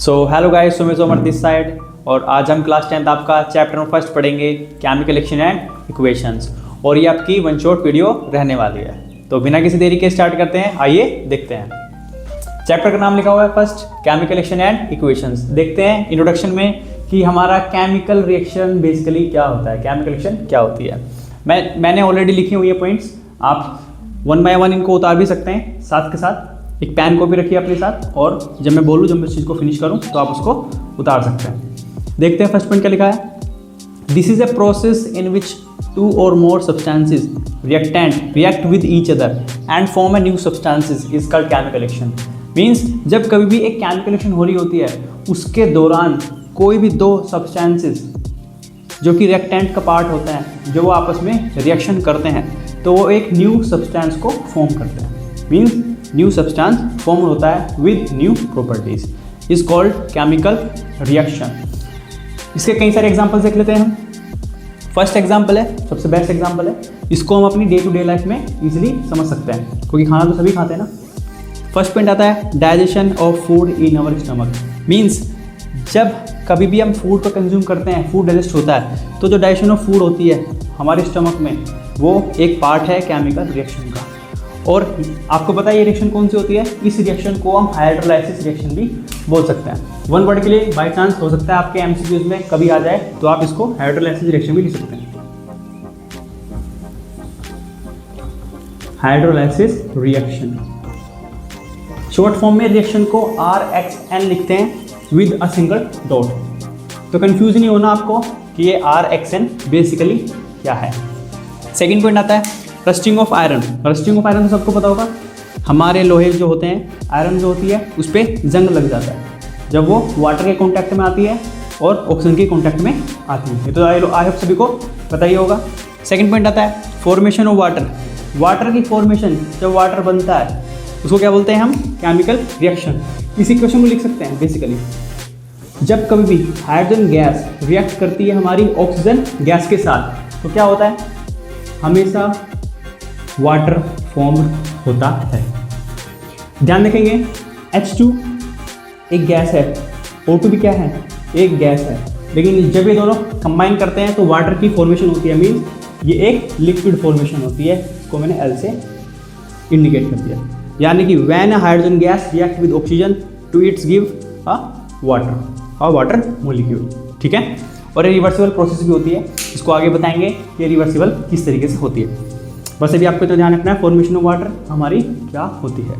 So hello guys, Sumit Somer this side. और आज हम क्लास 10th आपका चैप्टर नंबर फर्स्ट पढ़ेंगे, केमिकल रिएक्शन एंड इक्वेशंस। और ये आपकी वन शॉट वीडियो रहने वाली है। तो बिना किसी देरी के स्टार्ट करते हैं, आइए देखते हैं। चैप्टर का नाम लिखा हुआ है first, chemical reaction and equations. देखते हैं इंट्रोडक्शन में कि हमारा केमिकल रिएक्शन बेसिकली क्या होता है, केमिकल रिएक्शन क्या होती है। मैंने ऑलरेडी लिखी हुई है पॉइंट्स, आप वन बाय वन इनको उतार भी सकते हैं साथ के साथ। एक पेन कॉपी रखिए अपने साथ, और जब मैं बोलूँ, जब मैं इस चीज़ को फिनिश करूँ तो आप उसको उतार सकते हैं। देखते हैं फर्स्ट पॉइंट क्या लिखा है। This is a process in which two or more substances react with each other and form a new substances is called chemical reaction. Means जब कभी भी एक केमिकल रिएक्शन हो रही होती है, उसके दौरान कोई भी दो सब्सटेंसेस जो कि रिएक्टेंट का पार्ट होता है, जो वो आपस में रिएक्शन करते हैं, तो वो एक न्यू सब्सटेंस को फॉर्म करते हैं। मीन्स न्यू सब्सटेंस फॉर्म होता है with new properties, is called chemical reaction. इसके कई सारे एग्जांपल्स देख लेते हैं हम। फर्स्ट एग्जांपल है, सबसे बेस्ट एग्जांपल है, इसको हम अपनी डे टू डे लाइफ में इजीली समझ सकते हैं, क्योंकि खाना तो सभी खाते हैं ना। फर्स्ट पॉइंट आता है digestion of food in our stomach. Means जब कभी भी हम फूड को कंज्यूम करते हैं, फूड डाइजेस्ट होता है, तो जो डाइजेशन ऑफ फूड होती है हमारे स्टमक में, वो एक पार्ट है केमिकल रिएक्शन का। और आपको पता है ये रिएक्शन कौन सी होती है। इस रिएक्शन को हम हाइड्रोलाइसिस रिएक्शन भी बोल सकते हैं। वन वर्ड के लिए बाय चांस हो सकता है आपके एमसीक्यूज में कभी आ जाए, तो आप इसको हाइड्रोलाइसिस रिएक्शन भी लिख सकते हैं। हाइड्रोलाइसिस रिएक्शन शॉर्ट फॉर्म में रिएक्शन को RXN लिखते हैं विद अ सिंगल डॉट। तो कंफ्यूज नहीं होना आपको कि ये RXN बेसिकली क्या है। सेकेंड पॉइंट आता है rusting of iron. Rusting of iron तो सबको पता होगा, हमारे लोहे जो होते हैं, आयरन जो होती है उस पर जंग लग जाता है जब वो वाटर के कांटेक्ट में आती है और ऑक्सीजन के कांटेक्ट में आती है। ये तो आई होप सभी को पता ही होगा। सेकंड पॉइंट आता है फॉर्मेशन ऑफ वाटर। वाटर की फॉर्मेशन, जब वाटर बनता है उसको क्या बोलते हैं हम, केमिकल रिएक्शन। इसी क्वेश्चन को लिख सकते हैं बेसिकली, जब कभी भी हाइड्रोजन गैस रिएक्ट करती है हमारी ऑक्सीजन गैस के साथ, तो क्या होता है, हमेशा वाटर फॉर्म होता है। ध्यान रखेंगे H2 एक गैस है, O2 भी क्या है, एक गैस है, लेकिन जब ये दोनों कंबाइन करते हैं तो वाटर की फॉर्मेशन होती है। मीन्स ये एक लिक्विड फॉर्मेशन होती है, इसको मैंने L से इंडिकेट कर दिया। यानी कि when hydrogen gas react with oxygen to its give a water molecule. ठीक है। और ये रिवर्सिबल प्रोसेस भी होती है, इसको आगे बताएंगे ये रिवर्सिबल किस तरीके से होती है। बस अभी आपको तो ध्यान रखना है फॉर्मेशन ऑफ वाटर हमारी क्या होती है।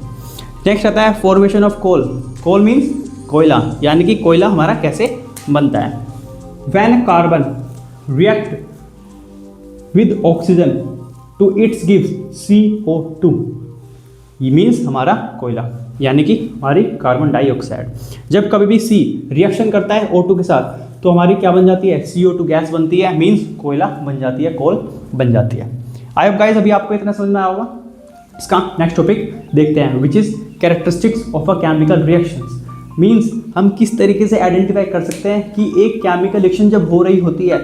नेक्स्ट आता है formation of coal. Coal means कोयला, यानी कि कोयला हमारा कैसे बनता है। When carbon react with oxygen to its gives CO2, ये मीन्स हमारा कोयला, यानी कि हमारी कार्बन डाइऑक्साइड। जब कभी भी C रिएक्शन करता है O2 के साथ, तो हमारी क्या बन जाती है, CO2 गैस बनती है। मीन्स कोयला बन जाती है, कोल बन जाती है। आई होप गाइस अभी आपको इतना समझ में आया होगा। इसका नेक्स्ट टॉपिक देखते हैं, which is characteristics of a chemical reactions. Means हम किस तरीके से आइडेंटिफाई कर सकते हैं कि एक केमिकल रिएक्शन जब हो रही होती है,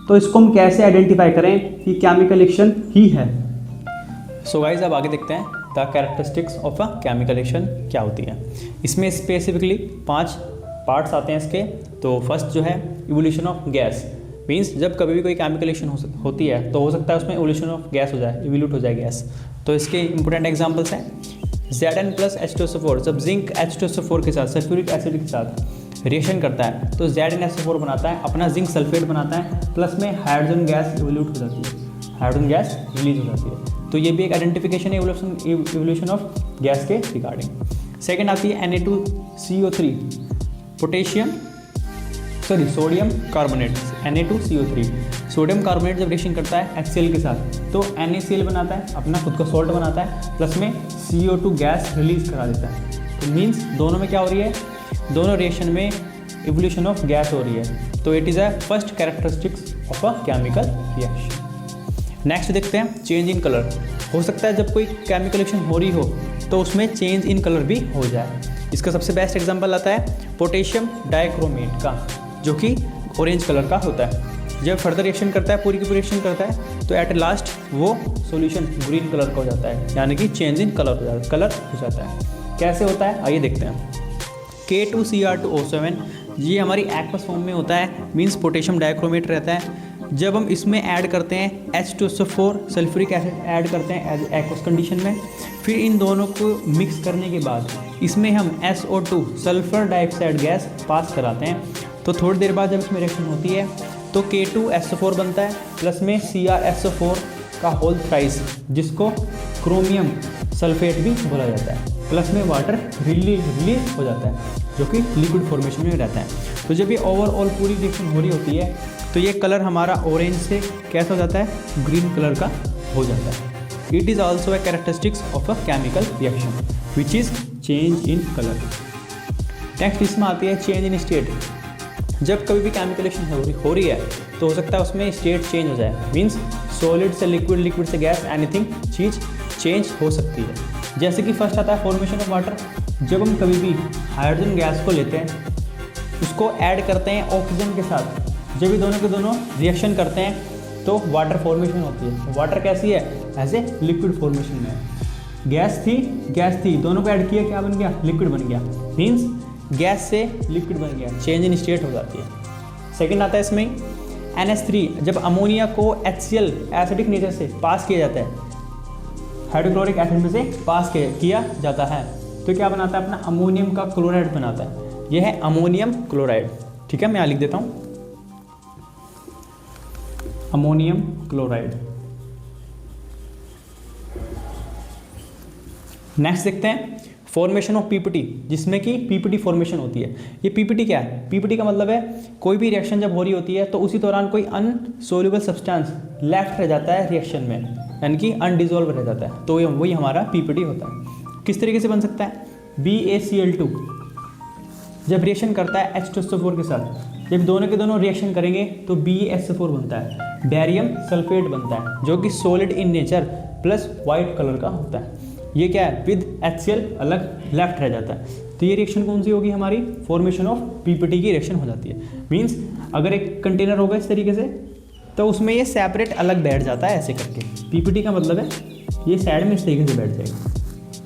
तो इसको हम कैसे आइडेंटिफाई करें कि केमिकल रिएक्शन ही है। सो गाइस अब आगे देखते हैं the characteristics of a chemical reaction क्या होती है। इसमें स्पेसिफिकली 5 पार्ट्स आते हैं इसके। तो फर्स्ट जो है इवोल्यूशन ऑफ गैस। मीन्स जब कभी भी कोई केमिकल रिएक्शन होती है, तो हो सकता है उसमें इवोल्यूशन ऑफ गैस हो जाए, इवोल्यूट हो जाए गैस। तो इसके इंपॉर्टेंट एग्जांपल्स हैं Zn प्लस H2SO4। जब जिंक H2SO4 के साथ सल्फ्यूरिक एसिड के साथ रिएक्शन करता है, तो ZnSO4 बनाता है, अपना जिंक सल्फेट बनाता है, प्लस में हाइड्रोजन गैस इवोल्यूट हो जाती है, हाइड्रोजन गैस रिलीज हो जाती है। तो ये भी एक आइडेंटिफिकेशन है इवोल्यूशन ऑफ गैस के रिगार्डिंग। सेकेंड आती है Na2CO3 sodium carbonate, Na2CO3। Sodium carbonate जब रिएक्शन करता है HCl के साथ, तो NaCl बनाता है, अपना खुद का सॉल्ट बनाता है, प्लस में CO2 गैस रिलीज करा देता है। तो मीन्स दोनों में क्या हो रही है, दोनों रिएक्शन में इवोल्यूशन ऑफ गैस हो रही है। तो it is a first characteristics of a chemical reaction. Next देखते हैं चेंज इन कलर। हो सकता है जब कोई केमिकल रिएक्शन हो रही हो, तो उसमें चेंज इन कलर भी हो जाए। इसका सबसे बेस्ट एग्जांपल आता है पोटेशियम डाइक्रोमेट का, जो कि ऑरेंज कलर का होता है। जब फर्दर रिएक्शन करता है, पूरी की पूरी रिएक्शन करता है, तो एट लास्ट वो सॉल्यूशन ग्रीन कलर का हो जाता है, यानी कि चेंज इन कलर हो जाता है। कैसे होता है आइए देखते हैं। K2Cr2O7 ये हमारी एक्वस फॉर्म में होता है, मीन्स पोटेशियम डाइक्रोमेट रहता है। जब हम इसमें ऐड करते हैं H2SO4 सल्फ्यूरिक एसिड ऐड करते हैं एज एक्वस कंडीशन में, फिर इन दोनों को मिक्स करने के बाद इसमें हम SO2 sulphur dioxide gas pass कराते हैं। तो थोड़ी देर बाद जब इसमें रिएक्शन होती है तो K2SO4 बनता है, प्लस में CrSO4 का होल थ्राइस जिसको क्रोमियम सल्फेट भी बोला जाता है, प्लस में वाटर रिलीज हो जाता है जो कि लिक्विड फॉर्मेशन में रहता है। तो जब ये ओवरऑल पूरी रिएक्शन हो रही होती है तो ये कलर हमारा ऑरेंज से कैसा हो जाता है, ग्रीन कलर का हो जाता है। It is also a characteristics of a chemical reaction which is change in colour. Next इसमें आती है चेंज इन स्टेट। जब कभी भी केमिकल रिएक्शन हो रही है तो हो सकता है उसमें स्टेट चेंज हो जाए, मीन्स सॉलिड से लिक्विड, लिक्विड से गैस, एनीथिंग चीज़ चेंज हो सकती है। जैसे कि फर्स्ट आता है फॉर्मेशन ऑफ वाटर। जब हम कभी भी हाइड्रोजन गैस को लेते हैं, उसको ऐड करते हैं ऑक्सीजन के साथ, जब ये दोनों के दोनों रिएक्शन करते हैं तो वाटर फॉर्मेशन होती है। वाटर कैसी है, ऐसे लिक्विड फॉर्मेशन में है। गैस थी, दोनों को ऐड किया, क्या बन गया, लिक्विड बन गया, मीन्स गैस से लिक्विड बन गया, चेंज इन स्टेट हो जाती है। सेकंड आता है इसमें NH3। जब अमोनिया को HCl एसिडिक नेचर से पास किया जाता है, हाइड्रोक्लोरिक एसिड में से पास किया जाता है, तो क्या बनाता है, अपना अमोनियम का क्लोराइड बनाता है। यह है अमोनियम क्लोराइड। ठीक है, मैं यहाँ लिख देता हूँ अमोनियम क्लोराइड। नेक्स्ट देखते हैं फॉर्मेशन ऑफ PPT, जिसमें कि PPT फॉर्मेशन होती है। ये PPT क्या है, PPT का मतलब है कोई भी रिएक्शन जब हो रही होती है तो उसी दौरान कोई अनसोल्यूबल सब्सटेंस लेफ्ट रह जाता है रिएक्शन में, यानी कि अनडिजोल्व रह जाता है, तो वही हमारा PPT होता है। किस तरीके से बन सकता है, BaCl2 जब रिएक्शन करता है H2SO4 के साथ, जब दोनों के दोनों रिएक्शन करेंगे तो BaSO4 बनता है, बैरियम सल्फेट बनता है जो कि solid in nature plus white colour का होता है। ये क्या है, विद HCl अलग लेफ्ट रह जाता है। तो ये रिएक्शन कौन सी होगी, हमारी फॉर्मेशन ऑफ PPT की रिएक्शन हो जाती है। मीन्स अगर एक कंटेनर होगा इस तरीके से तो उसमें ये सेपरेट अलग बैठ जाता है ऐसे करके। PPT का मतलब है ये साइड में इस तरीके से बैठ जाएगा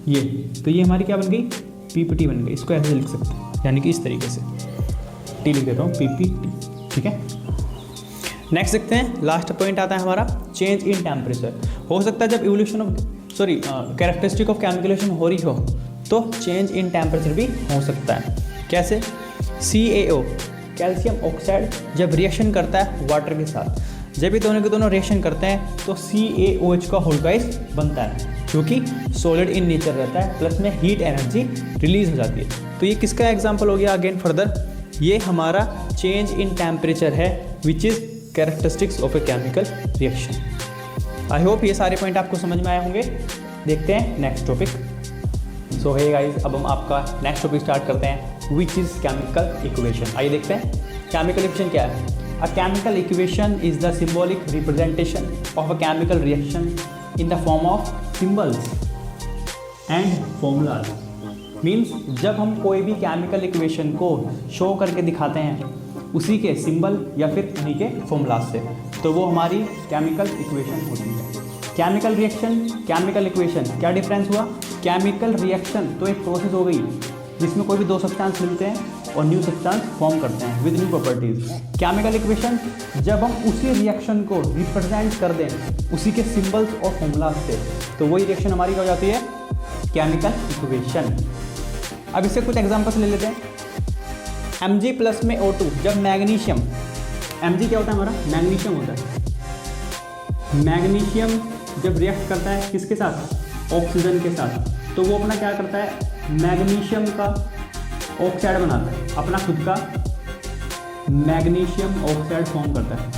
ये, तो ये हमारी क्या बन गई, PPT बन गई। इसको ऐसे लिख सकते हैं, यानी कि इस तरीके से टी लिख देता हूँ, PPT। ठीक है, नेक्स्ट देखते हैं, लास्ट पॉइंट आता है हमारा चेंज इन टेम्परेचर। हो सकता है जब evolution of characteristic of chemical reaction हो रही हो तो चेंज इन टेम्परेचर भी हो सकता है। कैसे, CaO कैल्शियम ऑक्साइड जब रिएक्शन करता है वाटर के साथ, जब ये दोनों के दोनों रिएक्शन करते हैं तो CaOH का होल राइस बनता है जो कि सॉलिड इन नेचर रहता है, प्लस में हीट एनर्जी रिलीज हो जाती है। तो ये किसका एग्जाम्पल हो गया, अगेन फर्दर ये हमारा चेंज इन टेम्परेचर है which is characteristics of a chemical reaction. I hope ये सारे पॉइंट आपको समझ में आए होंगे। देखते हैं नेक्स्ट टॉपिक। सो हे गाइस, अब हम आपका नेक्स्ट टॉपिक स्टार्ट करते हैं विच इज़ केमिकल इक्वेशन। आइए देखते हैं केमिकल इक्वेशन क्या है। A chemical equation is the symbolic representation of a chemical reaction in the form of symbols and formulas. Means जब हम कोई भी केमिकल इक्वेशन को शो करके दिखाते हैं उसी के सिंबल या फिर उन्हीं के फॉर्मूलाज से, तो वो हमारी केमिकल इक्वेशन होती है। केमिकल रिएक्शन, केमिकल इक्वेशन, क्या डिफरेंस हुआ, केमिकल रिएक्शन तो एक प्रोसेस हो गई जिसमें कोई भी दो सब्सटेंस मिलते हैं और न्यू सब्सटेंस फॉर्म करते हैं with new properties. Chemical equation जब हम उसी रिएक्शन को रिप्रेजेंट कर दें उसी के सिंबल्स और फॉर्मूलाज से, तो वही रिएक्शन हमारी क्या हो जाती है, केमिकल इक्वेशन। अब इससे कुछ एग्जांपल्स ले लेते हैं। Mg प्लस में O2 जब मैग्नीशियम, Mg क्या होता है हमारा, मैग्नीशियम होता है। मैग्नीशियम जब रिएक्ट करता है किसके साथ, ऑक्सीजन के साथ, तो वो अपना क्या करता है, मैग्नीशियम का ऑक्साइड बनाता है, अपना खुद का मैग्नीशियम ऑक्साइड फॉर्म करता है।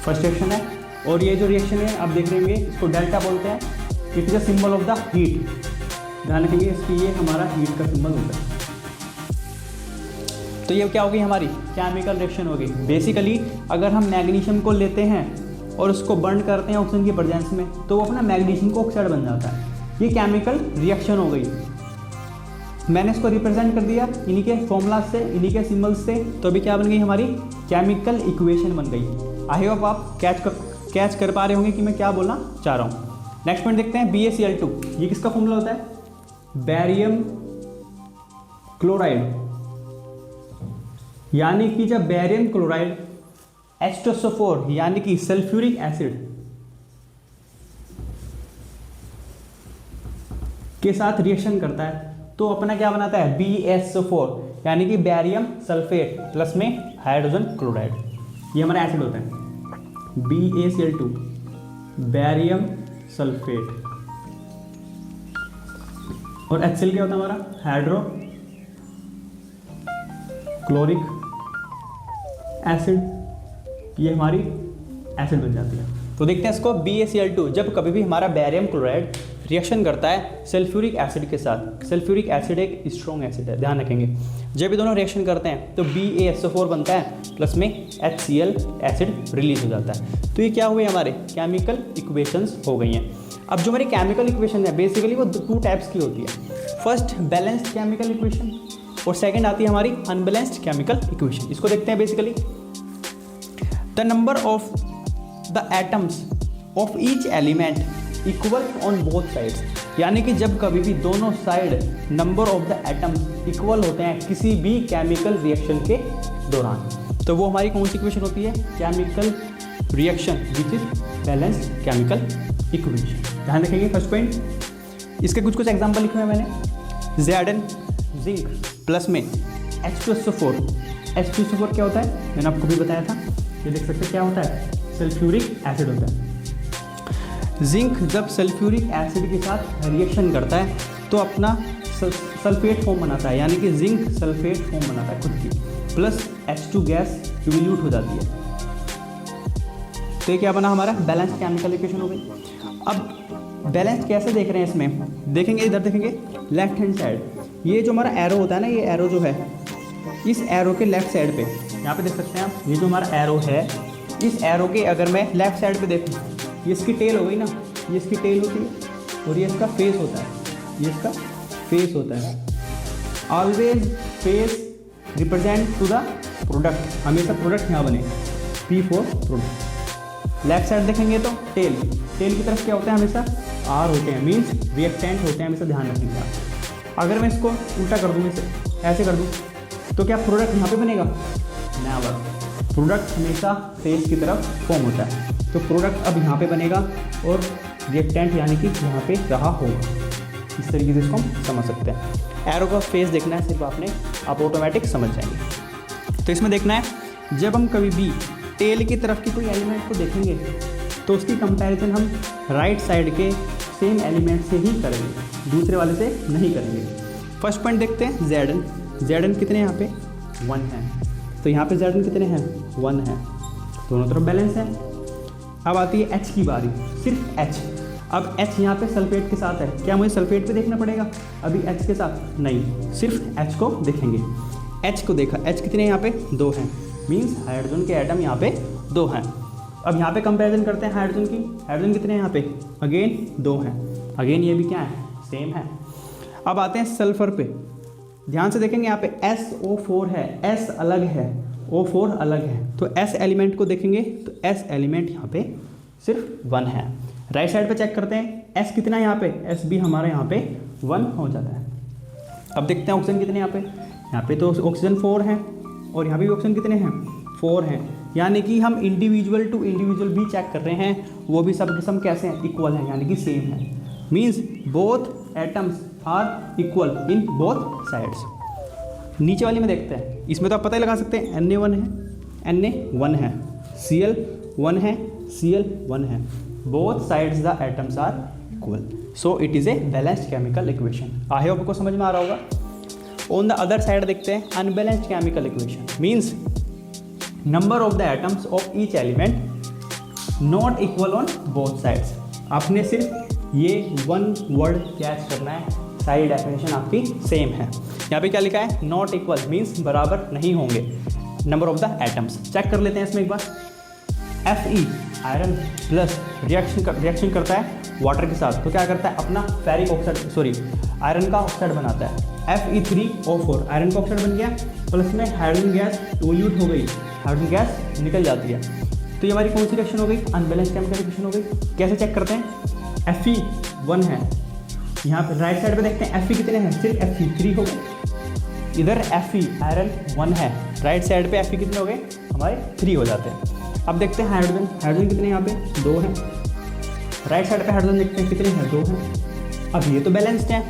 फर्स्ट रिएक्शन है। और ये जो रिएक्शन है आप देख रहे होंगे इसको डेल्टा बोलते हैं। It is a symbol of the heat, ध्यान रखेंगे इसकी, ये हमारा हीट का सिंबल होता है। तो ये क्या होगी, हमारी केमिकल रिएक्शन होगी। बेसिकली अगर हम मैग्नीशियम को लेते हैं और उसको बर्न करते हैं ऑक्सीजन की प्रेजेंस में तो वो अपना मैग्नीशियम को ऑक्साइड बन जाता है। ये केमिकल रिएक्शन हो गई। मैंने इसको रिप्रेजेंट कर दिया इन्हीं के फॉर्मूला से, इन्हीं के सिंबल्स से, तो अभी क्या बन गई, हमारी केमिकल इक्वेशन बन गई। आई होप आप कैच कर पा रहे होंगे कि मैं क्या बोलना चाह रहा हूँ। नेक्स्ट पॉइंट देखते हैं BaCl2। ये किसका फॉर्मूला होता है, बैरियम क्लोराइड, यानी कि जब बेरियम क्लोराइड H2SO4 यानी कि सल्फ्यूरिक एसिड के साथ रिएक्शन करता है तो अपना क्या बनाता है, BaSO4 यानी कि बेरियम सल्फेट प्लस में हाइड्रोजन क्लोराइड। ये हमारा एसिड होता है BaCl2 बेरियम सल्फेट, और HCl क्या होता है हमारा, हाइड्रो क्लोरिक एसिड। ये हमारी एसिड बन जाती है। तो देखते हैं इसको, BaCl2 जब कभी भी हमारा बेरियम क्लोराइड रिएक्शन करता है सल्फ्यूरिक एसिड के साथ, सल्फ्यूरिक एसिड एक स्ट्रॉन्ग एसिड है, ध्यान रखेंगे। जब ये दोनों रिएक्शन करते हैं तो BaSO4 बनता है प्लस में HCl एसिड रिलीज हो जाता है। तो ये क्या हुए, हमारे केमिकल इक्वेशंस हो गई हैं। अब जो हमारी केमिकल इक्वेशन है बेसिकली वो टू टाइप्स की होती है। फर्स्ट बैलेंस्ड केमिकल इक्वेशन और सेकेंड आती है हमारी अनबैलेंस्ड केमिकल इक्वेशन। इसको देखते हैं। Basically the number of the atoms of each element equal on both sides, यानी कि जब कभी भी दोनों side number of the atoms equal होते हैं किसी भी केमिकल रिएक्शन के दौरान, तो वो हमारी कौन सी इक्वेशन होती है, chemical reaction which is balanced chemical equation. ध्यान रखेंगे। फर्स्ट पॉइंट, इसके कुछ एग्जांपल लिखे हुए हैं मैंने। Zn जिंक प्लस में H2SO4। H2SO4 क्या होता है, मैंने आपको भी बताया था, ये देख सकते हैं क्या होता है, सल्फ्यूरिक एसिड होता है। जिंक जब सल्फ्यूरिक एसिड के साथ रिएक्शन करता है तो अपना सल्फेट फॉर्म बनाता है, यानी कि जिंक सल्फेट फॉर्म बनाता है खुद की, प्लस H2 गैस इवोल्यूट हो जाती है। तो ये क्या बना हमारा, बैलेंस केमिकल इक्वेशन हो गई। अब बैलेंस कैसे देख रहे हैं, इसमें देखेंगे, इधर देखेंगे लेफ्ट हैंड साइड, ये जो हमारा एरो होता है ना, ये एरो जो है, इस एरो के लेफ्ट साइड पे यहाँ पे देख सकते हैं आप, ये जो हमारा एरो है, इस एरो के अगर मैं लेफ्ट साइड पे देखूँ, ये इसकी टेल हो गई ना, ये इसकी टेल होती है और ये इसका फेस होता है, ये इसका फेस होता है। Always face represent to the product, हमेशा प्रोडक्ट यहाँ बने, P for product. Left side देखेंगे तो टेल, टेल की तरफ क्या होता है, हमेशा R होते हैं, मीन्स रिएक्टेंट होते हैं, हमेशा ध्यान रखिएगा। अगर मैं इसको उल्टा कर दूँ, इसे ऐसे कर दूँ, तो क्या प्रोडक्ट यहाँ पे बनेगा, नेवर। प्रोडक्ट हमेशा फेस की तरफ फॉर्म होता है, तो प्रोडक्ट अब यहाँ पे बनेगा और रिएक्टेंट यानी कि यहाँ पे रहा होगा। इस तरीके से इसको हम समझ सकते हैं। एरो का फेस देखना है सिर्फ आपने, आप ऑटोमेटिक समझ जाएंगे। तो इसमें देखना है, जब हम कभी भी टेल की तरफ की कोई एलिमेंट को देखेंगे तो उसकी कंपैरिजन हम राइट साइड के सेम एलिमेंट से ही करेंगे, दूसरे वाले से नहीं करेंगे। फर्स्ट पॉइंट देखते हैं, Zn कितने यहाँ पे 1 है, तो यहाँ पे Zn कितने हैं 1 है, दोनों तरफ बैलेंस है। अब आती है H की बारी, सिर्फ H। अब H यहाँ पे सल्फेट के साथ है, क्या मुझे सल्फेट पे देखना पड़ेगा अभी H के साथ, नहीं, सिर्फ H को देखेंगे। H को देखा, H कितने यहाँ पे 2 हैं, मीन्स हाइड्रोजन के एटम यहाँ पे 2 हैं। अब यहाँ पे कंपैरिजन करते हैं हाइड्रोजन की, हाइड्रोजन कितने हैं यहाँ पे, अगेन 2 हैं, अगेन ये भी क्या है, सेम है। अब आते हैं सल्फर पे, ध्यान से देखेंगे यहाँ पे SO4 है, S अलग है, O4 अलग है, तो S एलिमेंट को देखेंगे तो S एलिमेंट यहाँ पे सिर्फ 1 है। राइट साइड पे चेक करते हैं, S कितना है यहाँ पे, S भी हमारा यहाँ पे 1 हो जाता है। अब देखते हैं ऑक्सीजन कितने यहाँ पे तो ऑक्सीजन 4 है और यहाँ भी ऑक्सीजन कितने हैं 4 हैं, यानी कि हम इंडिविजुअल टू इंडिविजुअल भी चेक कर रहे हैं, वो भी सब के सब कैसे हैं, इक्वल हैं, यानी कि सेम है। Means both atoms are equal in both sides. नीचे वाली में देखते हैं, इसमें तो आप पता ही लगा सकते हैं, Na1 है, Na1 है, Cl1 है, Cl1 है, both sides the atoms are equal, so it is a balanced chemical equation. I hope आपको समझ में आ रहा होगा। ऑन द अदर साइड देखते हैं unbalanced chemical equation, means number of the atoms of each element not equal on both sides. आपने सिर्फ ये 1 वर्ड कैच करना है, सारी डेफिनेशन आपकी सेम है। यहाँ पे क्या लिखा है, नॉट इक्वल मीन्स बराबर नहीं होंगे number of the atoms. Check कर लेते हैं इसमें एक बार। Fe आयरन प्लस रिएक्शन करता है वाटर के साथ, तो क्या करता है, अपना फेरिक ऑक्साइड आयरन का ऑक्साइड बनाता है, Fe3O4 आयरन का ऑक्साइड बन गया, प्लस में हाइड्रोजन गैस इवोल्यूट हो गई, हाइड्रोजन गैस निकल जाती है। तो ये हमारी कौन सी रिएक्शन हो गई, अनबैलेंस्ड केमिकल रिएक्शन हो गई। कैसे चेक करते हैं, Fe1 है, यहाँ पे राइट साइड पे देखते हैं Fe कितने हैं, सिर्फ Fe3 हो गए। इधर Fe आयरन 1 है, राइट साइड पे Fe कितने हो गए हमारे 3 हो जाते हैं। अब देखते हैं हाइड्रोजन कितने यहाँ पे 2 हैं, राइट साइड पे हाइड्रोजन देखते हैं कितने हैं 2 हैं। अब ये तो बैलेंस्ड है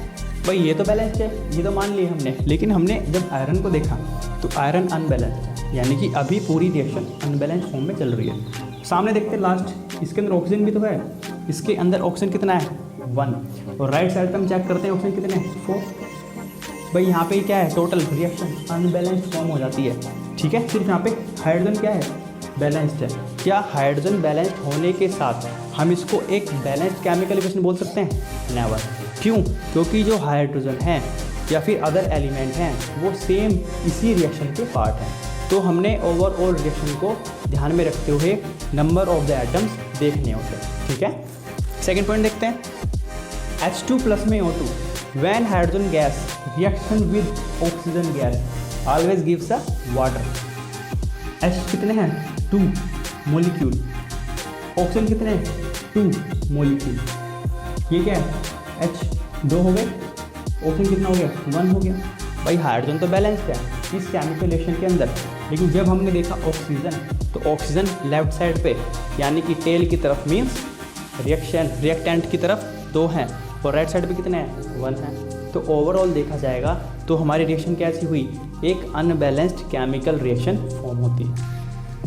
भाई, ये तो बैलेंस्ड है, ये तो मान लिए हमने, लेकिन हमने जब आयरन को देखा तो आयरन अनबैलेंस्ड है, यानी कि अभी पूरी रिएक्शन अनबैलेंस्ड फॉर्म में चल रही है। सामने देखते हैं लास्ट, इसके अंदर ऑक्सीजन भी तो है, इसके अंदर ऑक्सीजन कितना है 1, और राइट साइड पे हम चेक करते हैं ऑक्सीजन कितने हैं 4। भाई यहाँ पे क्या है टोटल रिएक्शन अनबैलेंस्ड फॉर्म हो जाती है, ठीक है। सिर्फ यहाँ पे हाइड्रोजन क्या है बैलेंस्ड है। क्या हाइड्रोजन बैलेंस्ड होने के साथ हम इसको एक बैलेंस्ड केमिकल इक्वेशन बोल सकते हैं? नेवर। क्यों? क्योंकि जो हाइड्रोजन है या फिर अदर एलिमेंट हैं वो सेम इसी रिएक्शन के पार्ट हैं। तो हमने ओवरऑल रिएक्शन को ध्यान में रखते हुए नंबर ऑफ द एटम्स देखने होते हैं, ठीक है। सेकेंड पॉइंट देखते हैं, H2 प्लस में O2 when hydrogen gas reaction with oxygen gas always gives a water. H कितने हैं 2 मोलिक्यूल, ऑक्सीजन कितने हैं 2 मोलिक्यूल, ये क्या है H 2 हो गए, ऑक्सीजन कितना हो गया 1 हो गया। भाई हाइड्रोजन तो बैलेंस्ड है इस केमिकल रिएक्शन के अंदर, लेकिन जब हमने देखा ऑक्सीजन तो ऑक्सीजन लेफ्ट साइड पे यानी कि टेल की तरफ मीन्स रिएक्टेंट की तरफ 2 हैं, और राइट साइड पे कितने हैं 1 हैं। तो ओवरऑल देखा जाएगा तो हमारी रिएक्शन कैसी हुई, एक अनबैलेंस्ड केमिकल रिएक्शन फॉर्म होती है।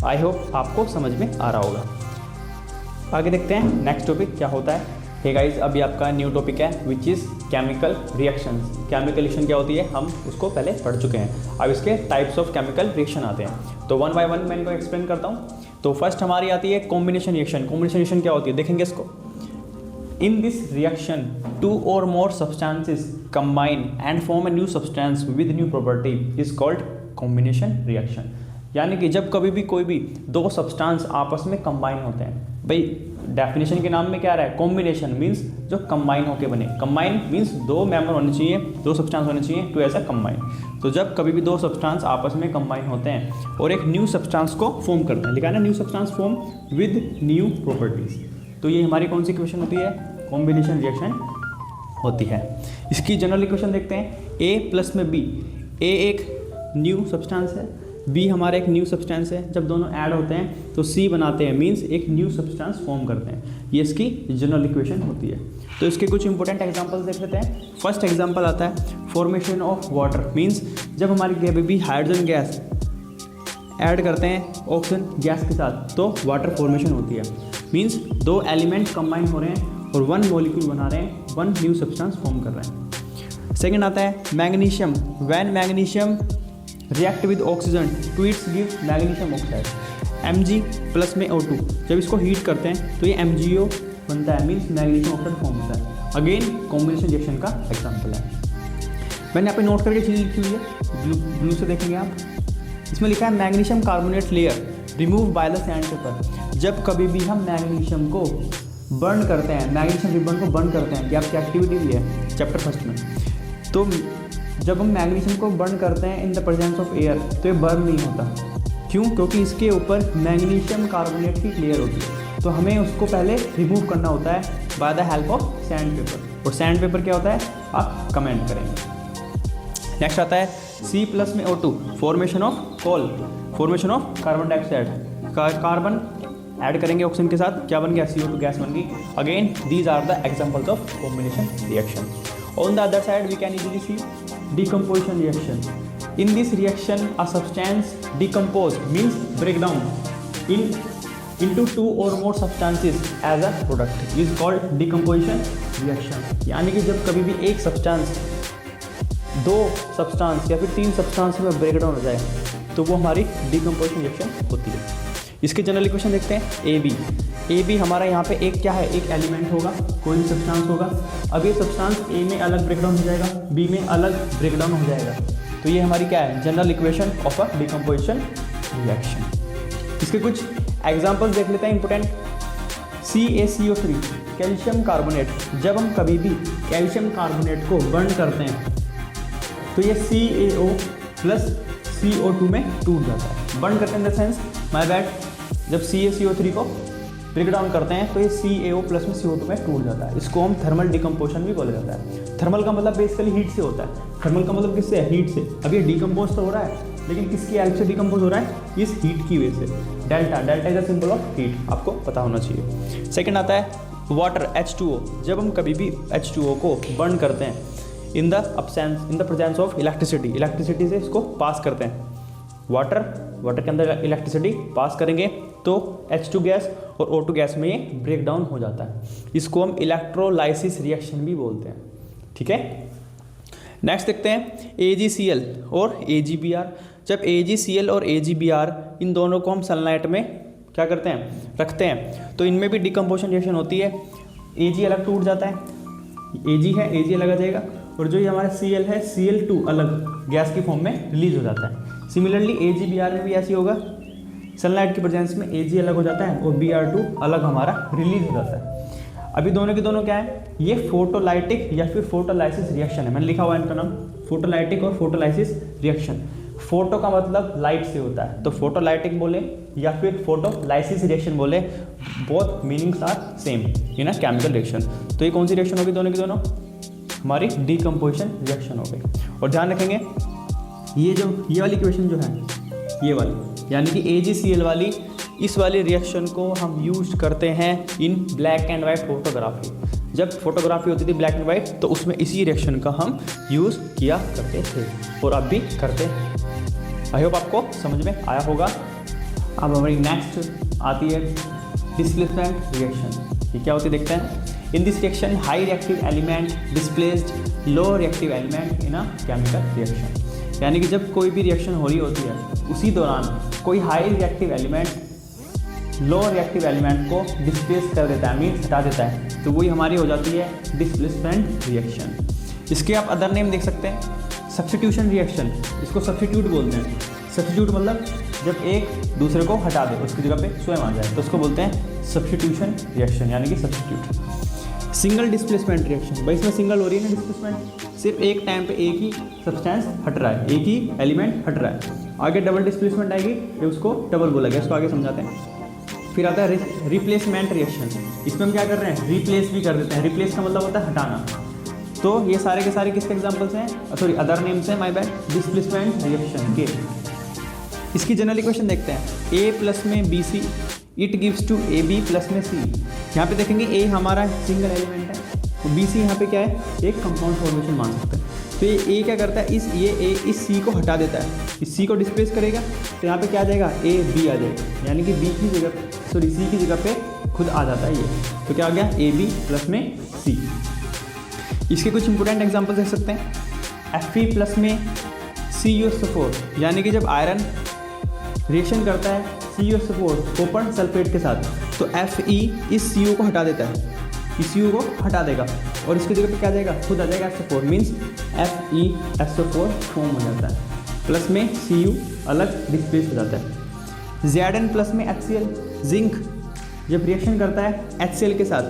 आई होप आपको समझ में आ रहा होगा। आगे देखते हैं नेक्स्ट टॉपिक क्या होता है। हे गाइस, अभी आपका न्यू टॉपिक है which is chemical reactions. Chemical reaction क्या होती है हम उसको पहले पढ़ चुके हैं, अब इसके टाइप्स ऑफ केमिकल रिएक्शन आते हैं। तो 1 बाय 1 मैं इनको एक्सप्लेन करता हूँ। तो फर्स्ट हमारी आती है कॉम्बिनेशन रिएक्शन। कॉम्बिनेशन रिएक्शन क्या होती है देखेंगे इसको। In this reaction 2 or more substances combine and form a new substance with new property is called combination reaction। यानी कि जब कभी भी कोई भी 2 सब्सटेंस आपस में कंबाइन होते हैं, भाई डेफिनेशन के नाम में क्या रहा है कॉम्बिनेशन मीन्स जो कंबाइन होके बने। कंबाइन मीन्स 2 मेंबर होने चाहिए, 2 सब्सटेंस होने चाहिए टू एज अ कंबाइन। तो जब कभी भी 2 सब्सटेंस आपस में कंबाइन होते हैं और एक न्यू सब्सटेंस को फॉर्म करते हैं, लिखा है ना new substance form with new properties, तो ये हमारी कौन सी इक्वेशन होती है कॉम्बिनेशन रिएक्शन होती है। इसकी जनरल इक्वेशन देखते हैं, A प्लस में B। A एक न्यू सब्सटेंस है, B हमारा एक न्यू सब्सटेंस है, जब दोनों ऐड होते हैं तो C बनाते हैं मीन्स एक न्यू सब्सटेंस फॉर्म करते हैं, ये इसकी जनरल इक्वेशन होती है। तो इसके कुछ इंपॉर्टेंट एग्जांपल्स देख लेते हैं। फर्स्ट एग्जांपल आता है फॉर्मेशन ऑफ वाटर, मीन्स जब हमारी भी हाइड्रोजन गैस ऐड करते हैं ऑक्सीजन गैस के साथ तो वाटर फॉर्मेशन होती है। मीन्स 2 एलिमेंट कंबाइन हो रहे हैं और 1 मॉलिक्यूल बना रहे हैं, 1 न्यू सब्सटेंस फॉर्म कर रहे हैं। सेकेंड आता है magnesium. When magnesium react with oxygen to its give magnesium oxide. Mg plus में O2, जब इसको हीट करते हैं तो ये MgO बनता है मीन्स मैग्नीशियम ऑक्साइड फॉर्म होता है। अगेन कॉम्बिनेशन रिएक्शन का एग्जाम्पल है। मैंने यहाँ पे नोट करके चीज़ लिखी हुई है, ब्लू से देखेंगे आप, इसमें लिखा है magnesium carbonate layer remove by the sand paper. जब कभी भी हम मैग्नीशियम को बर्न करते हैं, मैग्नीशियम रिबन को बर्न करते हैं, ये आपकी एक्टिविटी भी है चैप्टर फर्स्ट में। तो जब हम मैग्नीशियम को बर्न करते हैं in the presence of air तो ये बर्न नहीं होता। क्यों? क्योंकि इसके ऊपर मैग्नीशियम कार्बोनेट की लेयर होती है, तो हमें उसको पहले रिमूव करना होता है by the help of sand paper. और सैंड पेपर क्या होता है आप कमेंट करेंगे। नेक्स्ट आता है C प्लस में O2 formation of coal, formation of carbon dioxide. Carbon add करेंगे ऑक्सीजन के साथ, क्या बन गया CO2 गैस बन गई। Again these are the examples of combination reaction. On the other side we can easily see decomposition reaction. In this reaction a substance decompose means break down into 2 or more substances as a product is called decomposition reaction। यानी कि जब कभी भी एक substance 2 substance या फिर 3 substance में break down हो जाए तो वो हमारी डिकम्पोजिशन रिएक्शन होती है। इसके जनरल इक्वेशन देखते हैं AB हमारा यहाँ पे एक क्या है, एक एलिमेंट होगा, कोई भी सब्सटेंस होगा। अब ये सब्सटेंस A में अलग ब्रेकडाउन हो जाएगा, B में अलग ब्रेकडाउन हो जाएगा, तो ये हमारी क्या है general equation of a decomposition reaction. इसके कुछ एग्जांपल्स देख लेते हैं इंपॉर्टेंट। CaCO3 कैल्शियम कार्बोनेट, जब हम कभी भी कैल्शियम कार्बोनेट को बर्न करते हैं तो ये CaO प्लस CO2 में टूट जाता है। बर्न करते हैं in the sense my bad, जब CaCO3 को ब्रेक डाउन करते हैं तो ये CaO प्लस में CO2 में टूट जाता है। इसको हम थर्मल डिकम्पोजिशन भी बोला जाता है। थर्मल का मतलब बेसिकली हीट से होता है, थर्मल का मतलब किससे है, हीट से। अब ये डिकम्पोज तो हो रहा है, लेकिन किसकी हेल्प से डिकम्पोज हो रहा है, इस हीट की वजह से। Delta, delta is the symbol of heat, आपको पता होना चाहिए। सेकंड आता है वाटर H2O। जब हम कभी भी H2O को बर्न करते हैं in the presence of electricity, electricity से इसको पास करते हैं, वाटर के अंदर इलेक्ट्रिसिटी पास करेंगे तो H2 गैस और O2 गैस में ये ब्रेक डाउन हो जाता है। इसको हम इलेक्ट्रोलाइसिस रिएक्शन भी बोलते हैं, ठीक है। नेक्स्ट देखते हैं AgCl और AgBr। जब AgCl और AgBr इन दोनों को हम सनलाइट में क्या करते हैं, रखते हैं, तो इनमें भी डिकम्पोजिशन रिएक्शन होती है। Ag अलग टूट जाता है, Ag है, Ag अलग आ जाएगा, और जो ये हमारा Cl है, Cl2 अलग गैस की फॉर्म में रिलीज हो जाता है। सिमिलरली AgBr में भी ऐसी होगा, सनलाइट की प्रेजेंस में Ag अलग हो जाता है और Br2 अलग हमारा रिलीज हो जाता है। अभी दोनों के दोनों क्या है, ये फोटोलाइटिक या फिर फोटोलाइसिस रिएक्शन है। मैंने लिखा हुआ है इनका नाम, फोटोलाइटिक और फोटोलाइसिस रिएक्शन। फोटो का मतलब लाइट से होता है, तो फोटोलाइटिक बोले या फिर फोटोलाइसिस रिएक्शन बोले, both meanings are same in a chemical reaction. तो ये कौन सी रिएक्शन होगी, दोनों की दोनों हमारी डिकम्पोजिशन रिएक्शन हो गई। और ध्यान रखेंगे ये वाली इक्वेशन जो है, ये वाली यानी कि AgCl वाली, इस वाली रिएक्शन को हम यूज करते हैं इन ब्लैक एंड वाइट फोटोग्राफी। जब फोटोग्राफी होती थी ब्लैक एंड वाइट, तो उसमें इसी रिएक्शन का हम यूज़ किया करते थे और अब भी करते हैं। आई होप आपको समझ में आया होगा। अब हमारी नेक्स्ट आती है डिस्प्लेसमेंट रिएक्शन। ये क्या होती है देखते हैं। In this reaction high reactive element displaced low reactive element in a chemical reaction. यानी कि जब कोई भी रिएक्शन हो रही होती है, उसी दौरान कोई high reactive element low reactive element को डिस्प्लेस कर देता है, मीन्स हटा देता है, तो वही हमारी हो जाती है डिस्प्लेसमेंट रिएक्शन। इसके आप अदर नेम देख सकते हैं, सब्स्टिट्यूशन रिएक्शन, इसको सब्स्टिट्यूट बोलते हैं। सब्स्टिट्यूट मतलब जब एक दूसरे को हटा दे, उसकी जगह पे स्वयं आ जाए, तो उसको बोलते हैं सब्स्टिट्यूशन रिएक्शन यानी कि सब्स्टिट्यूट। सिंगल डिस्प्लेसमेंट रिएक्शन, भाई इसमें सिंगल हो रही है ना डिस्प्लेसमेंट, सिर्फ एक टाइम पे एक ही सब्सटेंस हट रहा है, एक ही एलिमेंट हट रहा है। आगे डबल डिस्प्लेसमेंट आएगी, ये उसको डबल बोला गया, इसको आगे समझाते हैं। फिर आता है रिप्लेसमेंट रिएक्शन। इसमें हम क्या कर रहे हैं, रिप्लेस भी कर देते हैं। रिप्लेस का मतलब होता है हटाना। तो ये सारे के सारे किसके एग्जांपल्स हैं, सॉरी अदर नेम्स हैं, माय बैड, डिस्प्लेसमेंट रिएक्शन के। इसकी जनरल इक्वेशन देखते हैं, A प्लस में BC it gives to AB plus में C। यहाँ पे देखेंगे A हमारा सिंगल एलिमेंट है, तो BC यहाँ पे क्या है, एक कंपाउंड फॉर्मेशन मान सकते हैं। तो ये A क्या करता है, ये A इस C को हटा देता है, इस C को डिस्प्लेस करेगा, तो यहाँ पे क्या आ जाएगा, A B आ जाएगा, यानी कि B की जगह सॉरी C की जगह पे खुद आ जाता है ये। तो क्या आ गया, AB प्लस में C। इसके कुछ इंपॉर्टेंट एग्जांपल देख सकते हैं। Fe प्लस में CuSO4, यानी कि जब आयरन रिएक्शन करता है CuSO4 कॉपर सल्फेट के साथ, तो Fe इस Cu को हटा देता है, इस Cu को हटा देगा और इसकी जगह पे क्या आ जाएगा, खुद आ जाएगा SO4, मीन्स FeSO4 फॉर्म हो जाता है। प्लस में Cu अलग डिस्प्लेस हो जाता है। Zn प्लस में HCl, जिंक जब रिएक्शन करता है HCl के साथ,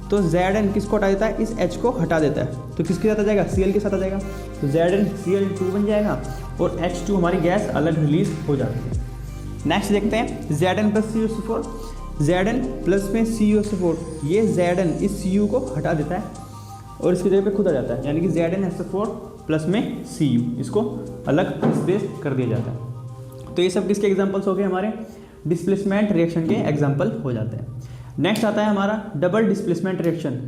तो Zn किसको हटा देता है, इस H को हटा देता है, तो किसके साथ आ जाएगा, Cl के साथ आ जाएगा, तो ZnCl2 बन जाएगा और H2 हमारी गैस अलग रिलीज हो जाती है। नेक्स्ट देखते हैं Zn plus CuSO4। Zn plus में CuSO4, ये Zn इस Cu को हटा देता है और इसकी जगह पे खुद आ जाता है, यानी कि ZnSO4 प्लस में Cu, इसको अलग डिस्प्लेस कर दिया जाता है। तो ये सब किसके एग्जांपल्स हो गए, हमारे डिस्प्लेसमेंट रिएक्शन के एग्जांपल हो जाते हैं। नेक्स्ट आता है हमारा डबल डिस्प्लेसमेंट रिएक्शन,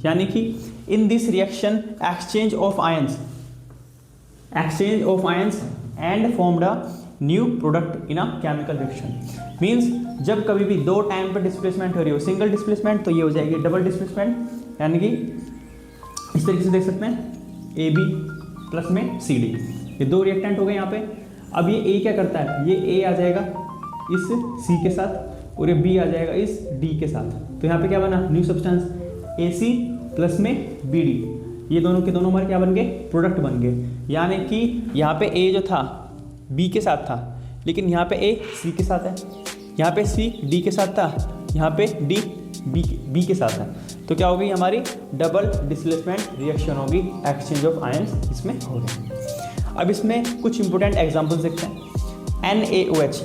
यानी कि in this reaction exchange of ions and formed a new product in a chemical reaction. Means जब कभी भी दो टाइम पर डिस्प्लेसमेंट हो रही हो, सिंगल डिस्प्लेसमेंट, तो ये हो जाएगी डबल डिस्प्लेसमेंट, यानी कि इस तरीके से देख सकते हैं AB प्लस में CD, ये दो रिएक्टेंट हो गए यहाँ पे। अब ये A क्या करता है, ये A आ जाएगा इस C के साथ और ये B आ जाएगा इस D के साथ, तो यहाँ पे क्या बना, न्यू सब्सटेंस AC प्लस में BD, ये दोनों के दोनों हमारे क्या बन गए, प्रोडक्ट बन गए। यानी कि यहाँ पे A जो था B के साथ था, लेकिन यहाँ पे A C के साथ है, यहाँ पे C D के साथ था, यहाँ पे D B के साथ है, तो क्या होगी हमारी डबल डिस्प्लेसमेंट रिएक्शन होगी, एक्सचेंज ऑफ आयंस इसमें हो गए। अब इसमें कुछ इंपॉर्टेंट एग्जांपल्स देखते हैं। NaOH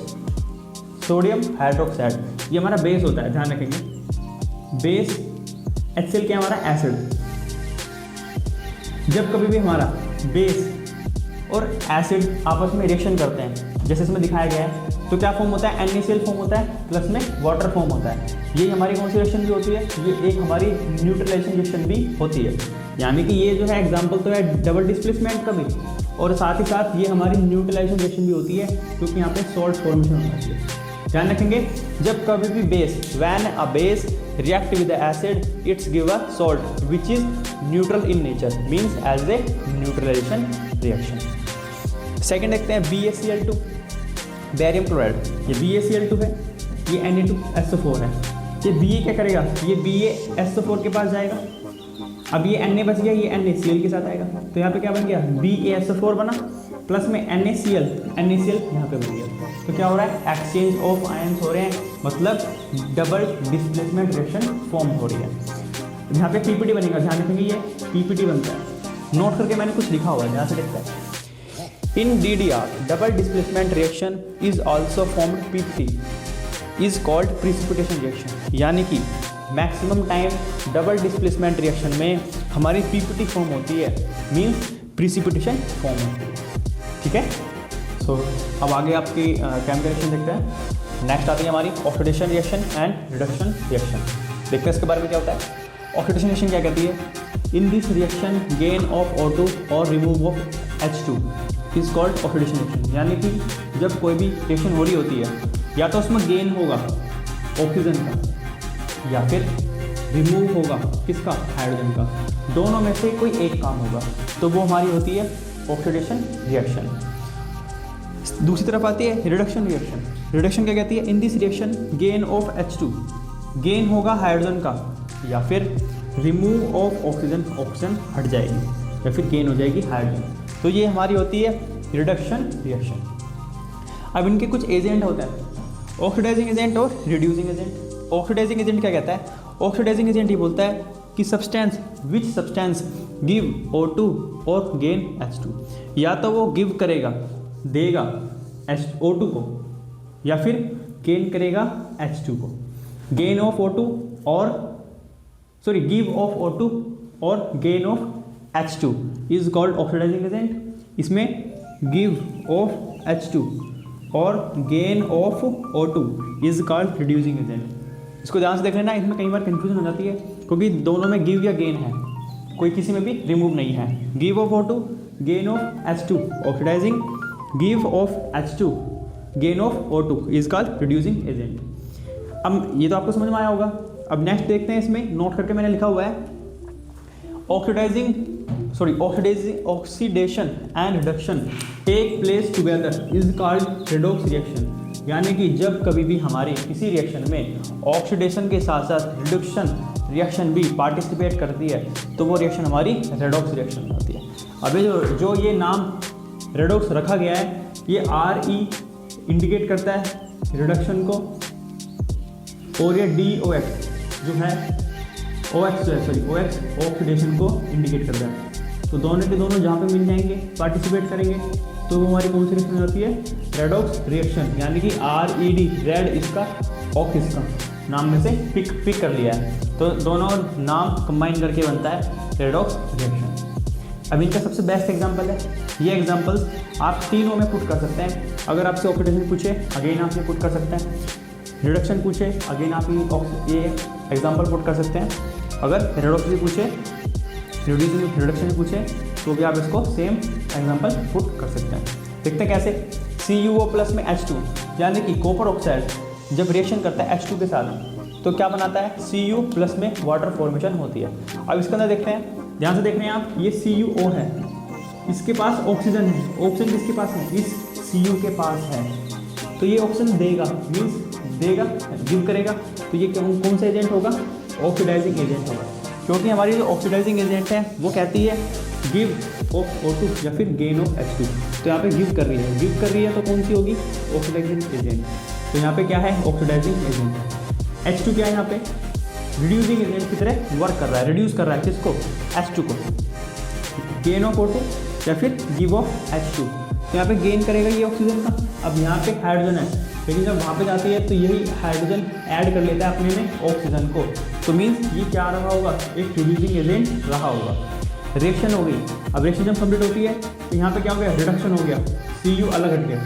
सोडियम हाइड्रोक्साइड, ये हमारा बेस होता है, ध्यान रखेंगे। बेस HCl क्या हमारा एसिड, जब कभी भी हमारा बेस और एसिड आपस में रिएक्शन करते हैं, जैसे इसमें दिखाया गया है, तो क्या फॉर्म होता है, NaCl फॉर्म होता है, प्लस में वाटर फॉर्म होता है। ये हमारी कौन सी रिएक्शन भी होती है, ये एक हमारी न्यूट्रलाइजेशन रिएक्शन भी होती है। यानी कि ये जो है एग्जाम्पल तो है डबल डिस्प्लेसमेंट का भी, और साथ ही साथ ये हमारी न्यूट्रलाइजेशन रिएक्शन भी होती है, क्योंकि यहाँ पे सॉल्ट फॉर्मेशन होना चाहिए। ध्यान रखेंगे, जब कभी भी base, when a base react with the acid, it's give a salt which is neutral in nature, means as a neutralization reaction. Second देखते हैं BaCl2, बेरियम क्लोराइड। ये BaCl2 है, ये Na2SO4 है। ये Ba क्या करेगा, ये BaSO4 के पास जाएगा। अब ये Na बच गया, ये NaCl के साथ आएगा, तो यहाँ पे क्या बन गया, BaSO4 बना, प्लस में NaCl यहाँ पे बन गया। तो क्या हो रहा है, एक्सचेंज ऑफ आयंस हो रहे हैं, मतलब डबल डिस्प्लेसमेंट रिएक्शन फॉर्म हो रही है। यहाँ पे PPT बनेगा, ध्यान रखेंगे ये PPT बनता है। नोट करके मैंने कुछ लिखा हुआ है, यहाँ से देखते हैं। इन DDR double displacement reaction is also formed PPT is called precipitation reaction. यानी कि maximum time double displacement reaction में हमारी PPT फॉर्म होती है, मीन्स प्रिसिपिटेशन फॉर्म होती है। ठीक है, सो अब आगे आपकी केमिकल रिएक्शन देखते हैं। नेक्स्ट आती है हमारी oxidation reaction and reduction reaction. देखते हैं इसके बारे में क्या होता है। ऑक्सीडेशन रिएक्शन क्या कहती है, in this reaction gain off O2 और remove of H2 is called oxidation reaction. यानी कि जब कोई भी रिएक्शन हो रही होती है, या तो उसमें गेन होगा ऑक्सीजन का, या फिर रिमूव होगा किसका, हाइड्रोजन का। दोनों में से कोई एक काम होगा, तो वो हमारी होती है ऑक्सीडेशन रिएक्शन। दूसरी तरफ आती है रिडक्शन रिएक्शन। रिडक्शन क्या कहती है, in this reaction gain off H2, gain होगा हाइड्रोजन का, या फिर रिमूव ऑफ ऑक्सीजन, ऑक्सीजन हट जाएगी, या फिर गेन हो जाएगी हाइड्रोजन। तो ये हमारी होती है रिडक्शन रिएक्शन। अब इनके कुछ एजेंट होते हैं, ऑक्सीडाइजिंग एजेंट और रिड्यूसिंग एजेंट। ऑक्सीडाइजिंग एजेंट क्या कहता है, ऑक्सीडाइजिंग एजेंट ये बोलता है कि substance, which substance give O2 और गेन H2। या तो वो गिव करेगा, देगा O2 को, या फिर गेन करेगा H2 को। गेन ऑफ O2 और सॉरी गिव ऑफ O2 और gain off H2 is called oxidising agent. इसमें गिव ऑफ H2 और gain off O2 is called reducing agent. इसको ध्यान से देख लेना, इसमें कई बार कंफ्यूजन हो जाती है, क्योंकि दोनों में गिव या गेन है, कोई किसी में भी रिमूव नहीं है। Give off O2, gain off H2 oxidising, give off H2, gain off O2 is called reducing agent. अब ये तो आपको समझ में आया होगा। अब नेक्स्ट देखते हैं, इसमें नोट करके मैंने लिखा हुआ है oxidation and reduction take place together is called redox reaction. यानी कि जब कभी भी हमारी किसी रिएक्शन में ऑक्सीडेशन के साथ साथ रिडक्शन रिएक्शन भी पार्टिसिपेट करती है, तो वो रिएक्शन हमारी रेडॉक्स रिएक्शन होती है। अभी जो ये नाम रेडॉक्स रखा गया है, ये RE इंडिकेट करता है रिडक्शन को, और ये DOX जो है OX ऑक्सीडेशन को इंडिकेट करता है। तो दोनों के दोनों जहाँ पे मिल जाएंगे, पार्टिसिपेट करेंगे, तो वो हमारी कौन सी रिएक्शन होती है, रेडॉक्स रिएक्शन। यानी कि RED, रेड इसका, ऑक्स इसका, नाम में से पिक कर लिया है, तो दोनों नाम कंबाइन करके बनता है रेडॉक्स रिएक्शन। अब इनका सबसे बेस्ट एग्जांपल है, ये एग्जांपल्स आप तीनों में पुट कर सकते हैं। अगर आपसे ऑक्सीडेशन पूछे, अगेन आप ये पुट कर सकते हैं। रिडक्शन पूछे, अगेन आप ये एग्जांपल पुट कर सकते हैं। अगर रेडॉक्स भी पूछे, रिडक्शन भी पूछे, तो भी आप इसको सेम एग्जांपल पुट कर सकते हैं। देखते हैं कैसे। CuO प्लस में H2, यानी कि कॉपर ऑक्साइड जब रिएक्शन करता है H2 के साथ, तो क्या बनाता है, Cu प्लस में वाटर फॉर्मेशन होती है। अब इसके अंदर देखते हैं, ध्यान से देख रहे हैं आप, ये CuO है, इसके पास ऑक्सीजन है, ऑक्सीजन किसके पास है, इस Cu के पास है, तो ये ऑक्सीजन देगा, मीन्स देगा, गिव करेगा, तो ये कौन सा एजेंट होगा, ऑक्सीडाइजिंग एजेंट होगा। क्योंकि हमारी जो ऑक्सीडाइजिंग एजेंट है वो कहती है गिव ऑफ O2 या फिर गेन ऑफ H2, तो यहाँ पे गिव कर रही है, तो कौन सी होगी, ऑक्सीडाइजिंग एजेंट। तो यहाँ पे क्या है, ऑक्सीडाइजिंग एजेंट। H2 क्या है यहाँ पे, रिड्यूसिंग एजेंट की तरह वर्क कर रहा है, रिड्यूस कर रहा है किसको, H2 को। गेन ऑफ O2 या फिर गिव ऑफ H2, तो यहाँ पे गेन करेगा ये ऑक्सीजन का। अब यहाँ पे हाइड्रोजन है, लेकिन जब वहाँ पे जाती है तो यही हाइड्रोजन ऐड कर लेता है अपने में ऑक्सीजन को, तो मीन्स ये क्या रहा होगा, एक रिड्यूसिंग एजेंट रहा होगा। रिएक्शन हो गई। अब रिएक्शन जब कंप्लीट होती है तो यहाँ पे क्या हो गया, रिडक्शन हो गया, Cu अलग हट गया,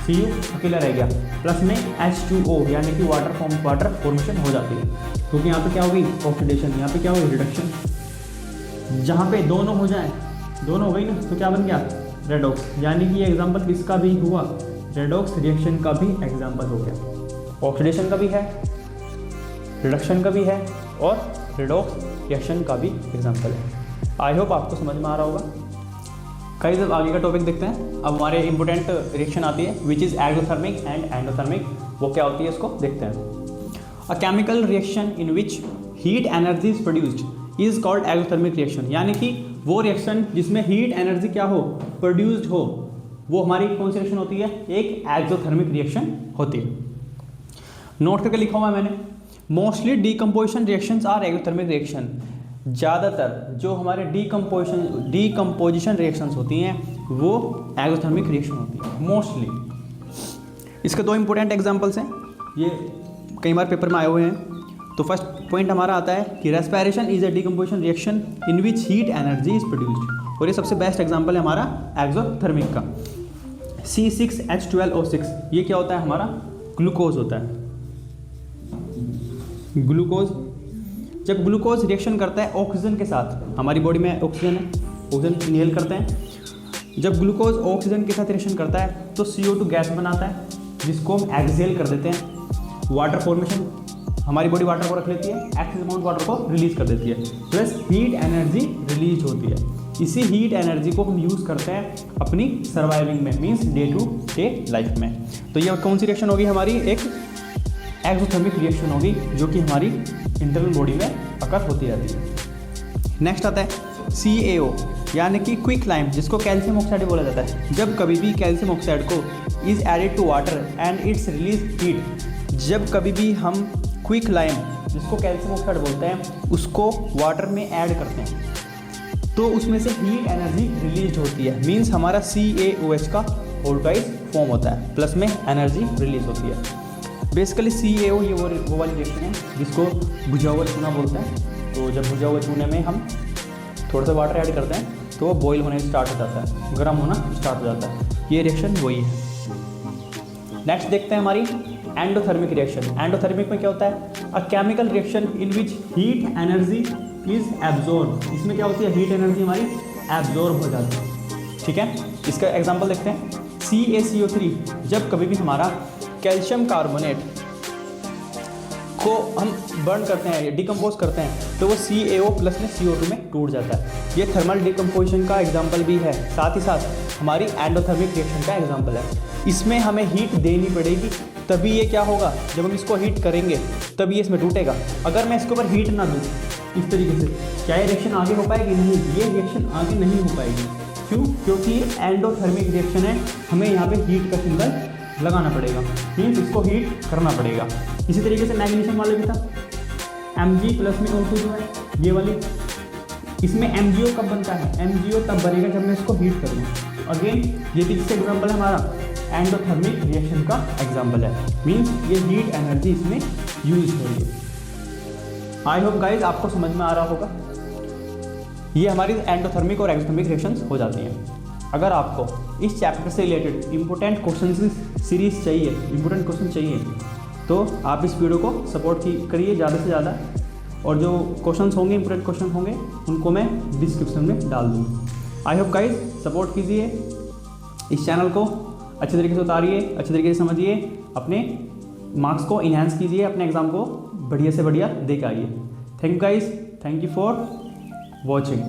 Cu अकेला रह गया, प्लस में H2O यानी कि वाटर फॉर्मेशन हो जाती है, क्योंकि यहाँ पे क्या होगी, ऑक्सीडेशन, यहाँ पे क्या होगी, रिडक्शन। जहाँ पे दोनों हो जाए, दोनों हो गई ना, तो क्या बन गया, रेडॉक्स। यानी कि ये एग्जाम्पल किसका भी हुआ, रेडॉक्स रिएक्शन का भी एग्जाम्पल हो गया। ऑक्सीडेशन का भी है, रिडक्शन का भी है, और रेडॉक्स रिएक्शन का भी एग्जाम्पल है। आई होप आपको समझ में आ रहा होगा। कई जब आगे का टॉपिक देखते हैं। अब हमारे इंपॉर्टेंट रिएक्शन आती है which is exothermic and endothermic. वो क्या होती है, इसको देखते हैं। अ chemical reaction in which heat energy is produced is called exothermic reaction. यानी कि वो रिएक्शन जिसमें हीट एनर्जी क्या हो, प्रोड्यूस्ड हो, वो हमारी कौन सी रिएक्शन होती है, एक एक्सोथर्मिक रिएक्शन होती है। नोट करके लिखा हुआ है मैंने, mostly decomposition reactions are exothermic reaction. ज़्यादातर जो हमारे डीकम्पोजिशन रिएक्शंस होती हैं वो एक्सोथर्मिक रिएक्शन होती है मोस्टली। इसके दो इंपॉर्टेंट एग्जांपल्स हैं, ये कई बार पेपर में आए हुए हैं। तो फर्स्ट पॉइंट हमारा आता है कि respiration is a decomposition reaction in which heat energy is produced, और ये सबसे बेस्ट एग्जांपल है हमारा एक्सोथर्मिक का। C6H12O6 ये क्या होता है, हमारा ग्लूकोज होता है। ग्लूकोज, जब ग्लूकोज रिएक्शन करता है ऑक्सीजन के साथ, हमारी बॉडी में ऑक्सीजन है, ऑक्सीजन इनहेल करते हैं। जब ग्लूकोज ऑक्सीजन के साथ रिएक्शन करता है तो CO2 गैस बनाता है, जिसको हम एक्सहेल कर देते हैं। वाटर फॉर्मेशन, हमारी बॉडी वाटर को रख लेती है, एक्सेस अमाउंट वाटर को रिलीज कर देती है, प्लस हीट एनर्जी रिलीज होती है। इसी हीट एनर्जी को हम यूज़ करते हैं अपनी सर्वाइविंग में, means day to day life में। तो ये कौन सी रिएक्शन होगी, हमारी एक एक्सोथर्मिक रिएक्शन होगी, जो कि हमारी इंटरनल बॉडी में अकर होती रहती है। नेक्स्ट आता है CaO यानी कि क्विक लाइम, जिसको कैल्शियम ऑक्साइड बोला जाता है। जब कभी भी कैल्शियम ऑक्साइड को is added to water and its release heat, जब कभी भी हम क्विक लाइम, जिसको कैल्शियम ऑक्साइड बोलते हैं, उसको वाटर में ऐड करते हैं तो उसमें से हीट एनर्जी रिलीज होती है। मीन्स हमारा CaOH का वोल्टाइज फॉर्म होता है, प्लस में एनर्जी रिलीज होती है। बेसिकली CaO ये वो वाली रिएक्शन है जिसको बुझा हुआ चूना बोलते हैं। तो जब बुझा हुआ चूने में हम थोड़ा सा वाटर ऐड करते हैं तो वो बॉईल होने स्टार्ट हो जाता है, गर्म होना स्टार्ट हो जाता है। ये रिएक्शन वही है। नेक्स्ट देखते हैं हमारी एंडोथर्मिक रिएक्शन। एंडोथर्मिक में क्या होता है, अ chemical reaction in which heat energy is absorb. इसमें क्या होती है, हीट एनर्जी हमारी एब्जॉर्ब हो जाती है। ठीक है, इसका एग्जांपल देखते हैं। CaCO3, जब कभी भी हमारा कैल्शियम कार्बोनेट को हम बर्न करते हैं, डिकम्पोज करते हैं, तो वो CaO प्लस में CO2 में टूट जाता है। ये थर्मल डिकम्पोजिशन का एग्जाम्पल भी है, साथ ही साथ हमारी एंडोथर्मिक रिएक्शन का एग्जाम्पल है। इसमें हमें हीट देनी पड़ेगी, तभी ये क्या होगा, जब हम इसको हीट करेंगे तभी ये इसमें टूटेगा। अगर मैं इसके ऊपर हीट ना दूँ इस तरीके से, क्या ये रिएक्शन आगे हो पाएगी, नहीं, ये रिएक्शन आगे नहीं हो पाएगी। क्यों, क्योंकि ये एंडोथर्मिक रिएक्शन है, हमें यहाँ पे हीट का सिंबल लगाना पड़ेगा, मीन्स इसको हीट करना पड़ेगा। इसी तरीके से मैग्नीशियम वाले भी था, Mg प्लस में O2 जो है ये वाली, इसमें MgO कब बनता है, MgO तब बनेगा जब मैं इसको हीट करूँ। अगेन ये भी किसका एग्जाम्पल है, हमारा एंडोथर्मिक रिएक्शन का एग्जाम्पल है, मीन्स ये हीट एनर्जी इसमें यूज हो रही है। आई होप गाइज आपको समझ में आ रहा होगा। ये हमारी एंडोथर्मिक और एक्सोथर्मिक रिएक्शंस हो जाती हैं। अगर आपको इस चैप्टर से रिलेटेड इंपॉर्टेंट क्वेश्चन की सीरीज चाहिए, इंपॉर्टेंट क्वेश्चन चाहिए, तो आप इस वीडियो को सपोर्ट करिए ज़्यादा से ज़्यादा, और जो क्वेश्चंस होंगे, इंपॉर्टेंट क्वेश्चन होंगे, उनको मैं डिस्क्रिप्शन में डाल दूँगा। आई होप गाइज सपोर्ट कीजिए, इस चैनल को अच्छे तरीके से उतारिए, अच्छे तरीके से समझिए, अपने मार्क्स को इन्हांस कीजिए, अपने एग्ज़ाम को बढ़िया से बढ़िया दे के आइए। Thank you guys, thank you for watching.